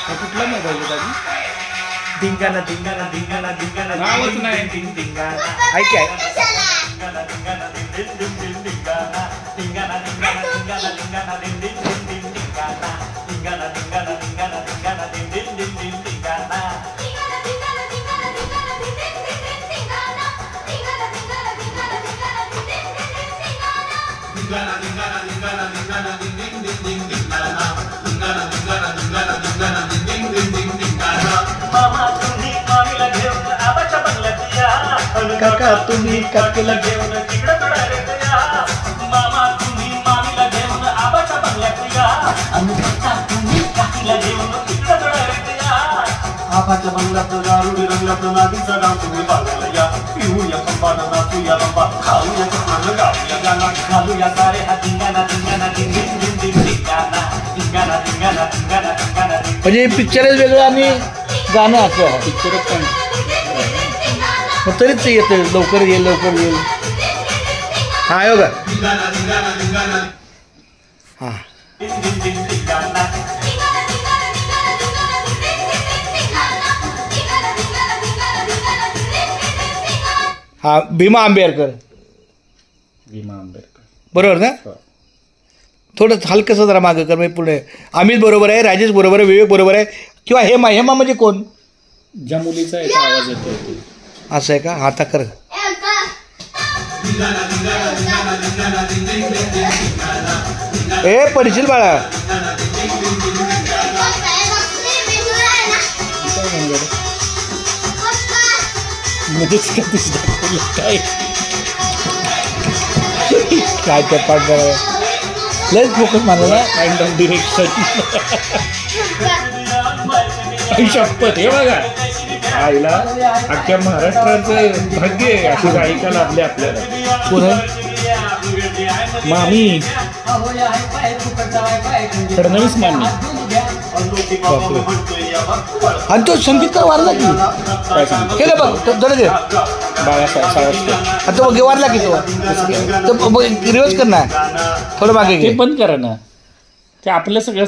कुठला मोबाईल होता धिंगाणा धिंगाणा धिंगाणा धिंगाणा नावच नाही. धिंगाणा ऐक काय धिंगाणा धिंगाणा धिंगाणा धिंगाणा धिंगाणा धिंगाणा धिंगाणा धिंगाणा धिंगाणा धिंगाणा धिंगाणा धिंगाणा धिंगाणा काका तुम्ही काकीला घेऊन तिकडे मामा तुम्ही मामीला घेऊन आबाच्या बंगल्यात या आणि तुम्ही काकीला घेऊन तिकडे आबाच्या बंगल्यात दारुडी रंगल्यात नादीचा डाव तुम्ही बघायला या पिऊया कंपाना नाचूया रंबा खाऊया चकमानं गाऊया गाणं घालूया सारे हा धिंगाणा धिंगाणा धिंगाणा धिंगाणा धिंगाणा धिंगाणा धिंगाणा धिंगाणा म्हणजे पिक्चरच वेगळं आणि गाणं असं पिक्चरच पण मग तरीच येतं लवकर येईल हा आहे बघा हां हा भीमा आंबेडकर बरोबर ना थोडं हलकंसं जरा मागं कर मी पुढे अमित बरोबर आहे राजेश बरोबर आहे विवेक बरोबर आहे किंवा हेमा हेमा म्हणजे कोण ज्या मुलीचा याचा आवाज येतो असं आहे का हाता कर ए पडशील बाळा मध्येच का तुझं दाखवलं काय काय त्या पाठ लयच फोकस मारला ना काइंड ऑफ डिरेक्शन शपथ हे बघा आईला अख्ख्या महाराष्ट्राचं भाग्य आहे अशी गायिका लाभली आपल्याला कोण आहे मामी फडणवीस मामी आणि तो संगीतकार वारला की काय सांगतो केलं बघ जरा दे बाळासाहेब सावरकर आता बघ वारला की तो रिवर्स करणार थोडं मागे ते घे बंद करा ना ते आपलं सगळं